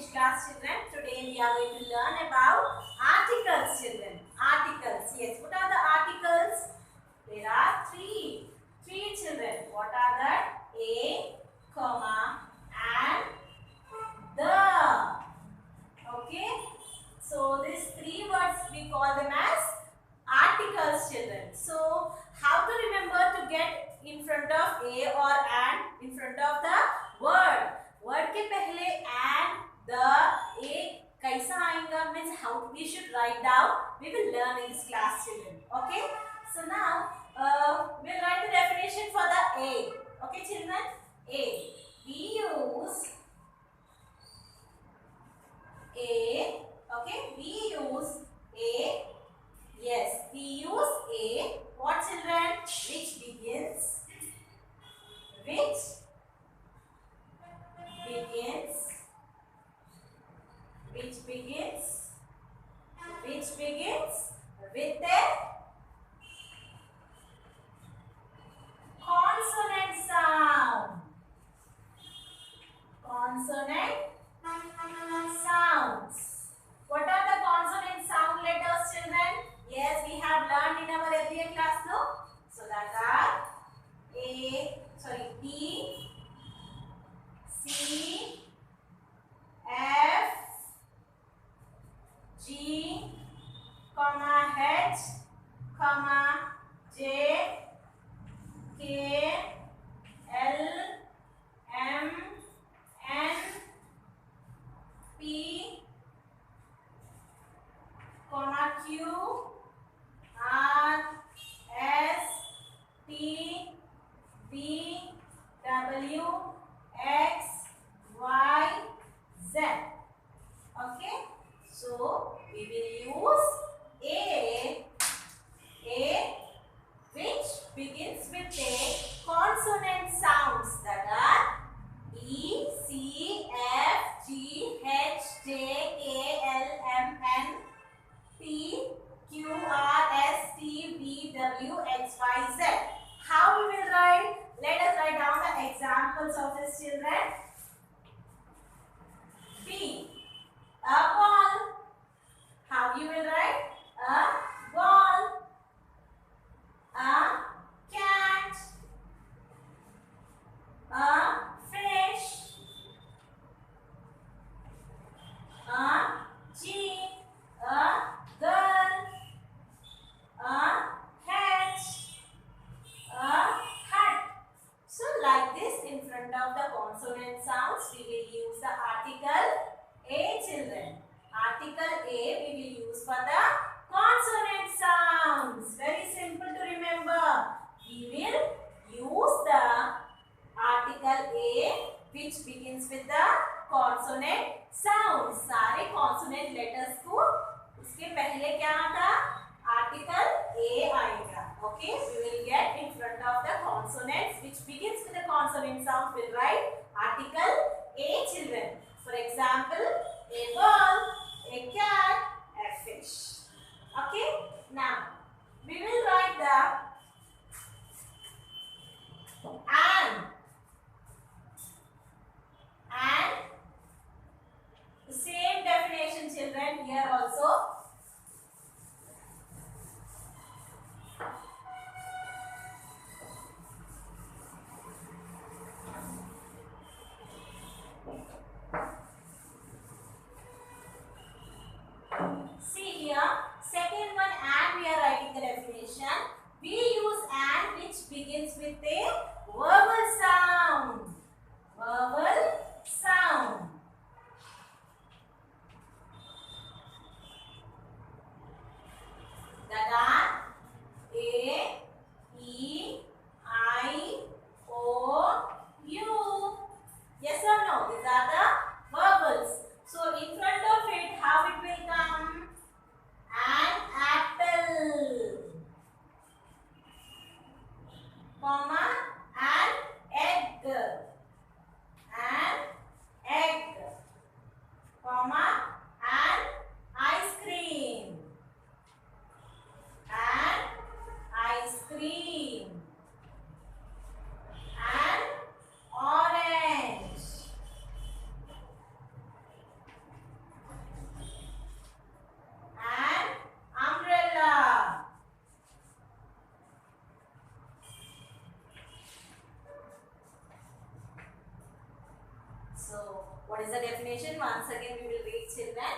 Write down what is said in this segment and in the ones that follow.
which class, children? Today we are going to learn about articles, children. Articles. Yes. What are the articles? There are three. Three, children. What are that? A, comma, and the. Okay. So these three words we call them as articles, children. So how to remember to get in front of a or an in front of the word. Word के पहले and the a कैसा आएगा means how we should write down. We will learn in this class, children. Okay. So now we'll write the definition for the a. Okay, children. A. We use a. Okay. We use a. Yes. We use a. What, children? Which begins. Which begins with a consonant sound. Consonant sounds. What are the consonant sound letters, children? Yes, we have learned in our earlier class, no? So that are D, C, F, G, comma H, comma J, K, L, M, N, P, comma Q, R, S, T, V, W, X, Y, Z. Okay. So we will use A which begins with a consonant sounds that are E, C, F, G, H, J, K, L, M, N, P, Q, R, S, T, V, W, X, Y, Z. How we will write? Let us write down the examples of this, children. B. A ball. How you will write? A ball. A cat. A fish. A jeep. A girl. A hat. A hut. So like this, in front of the consonant sounds, we will use the article A, children. Article A we will use for the consonant sounds. Very simple to remember. We will use the article A which begins with the consonant sounds. सारे consonant letters को उसके पहले क्या आता? Article A आएगा. Okay, we will get in front of the consonants which begins with the consonant sound. We'll write article A, children. For example, a ball, a cat, a fish. Okay, now we will write the and the same definition, children, here also. See here, second one and we are writing the definition. We use and which begins with a vowel sound. Vowel sound. That are A, E, I, O, U. Yes or no? These are the vowels. So in front of it, how it will come? An apple, comma, an egg, comma, an ice cream, an orange, What is the definition? Once again we will read, children.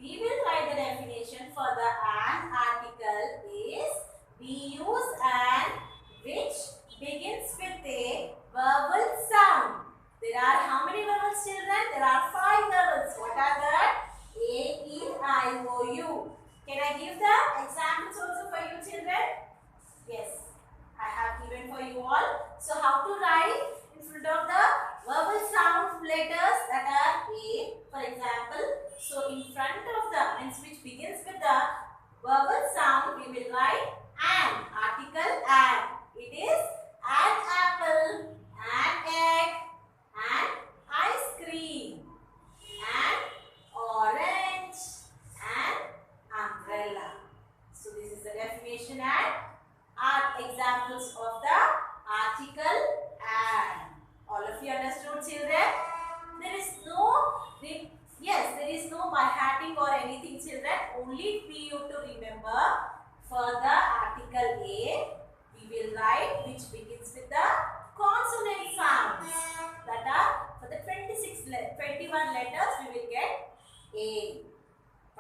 We will write the definition for the an article is we use an which begins with a vowel sound. There are how many vowels, children? There are 5 vowels. What are that? A, E, I, O, U. Can I give the examples also for you, children? Yes, I have given for you all. So how to write in front of the vowel sound letters that are A, for example. So in front of the means which begins with the vowel sound, we will write an, article an. It is an apple, an egg, an ice cream, an orange, an umbrella. So this is the definition and examples of the article an. All of you understood, children? There is no by hearting or anything, children. Only for you to remember for the article A, we will write which begins with the consonant sounds. That are for the 21 letters we will get A.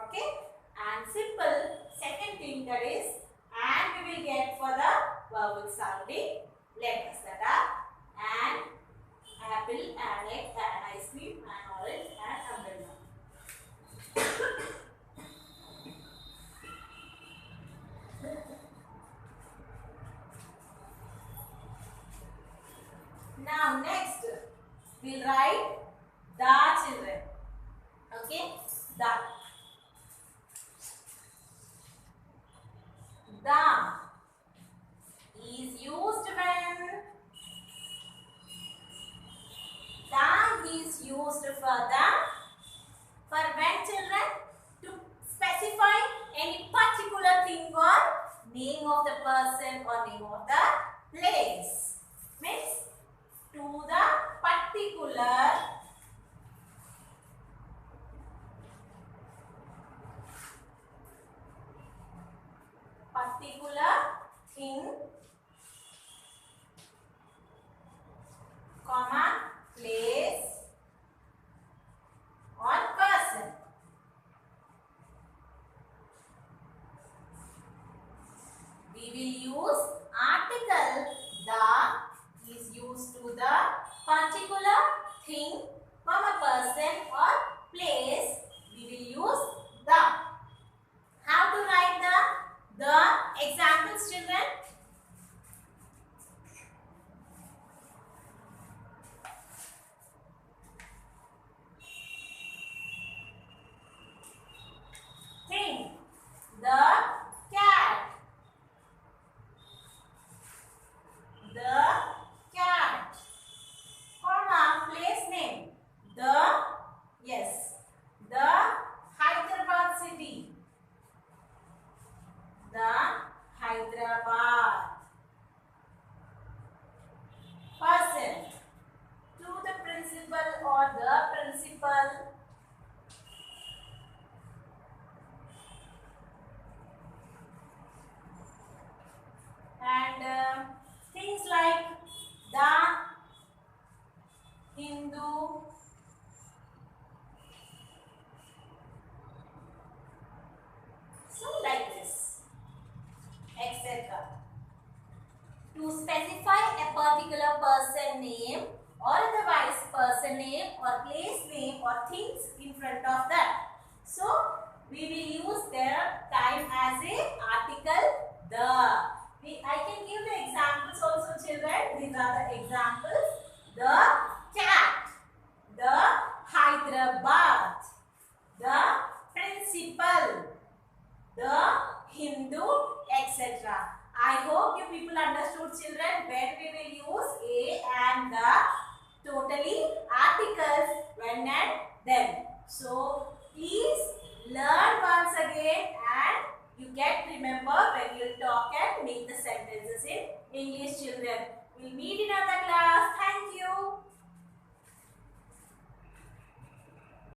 Okay? And simple second thing that is and we will get for the vowel sounding letters that are an, apple, an egg, an ice cream, an orange, and umbrella. Now next we'll write the, children. Okay? The. The is used when for when, children, to specify any particular thing or name of the person or name of the place. Means to the particular thing, comma, place or person. We will use article the is used to the particular thing, comma, person or place. We will use the. How to write the examples, children? Think. The cat. The cat. Comma, place name. The, yes, the Hyderabad city. The Hyderabad. Person. To the principal or the principal. And things like the Hindu, so like this, etc. To specify a particular person name or otherwise person name or place name or things in front of that. So we will use their time as a article the. I can give the examples also, children. These are the examples. The cat, the Hyderabad, the principal, the Hindu, etc. I hope you people understood, children, when we will use a and the totally articles when and then. So please learn once again and you get remember when you talk and make the sentences in English, children. We'll meet in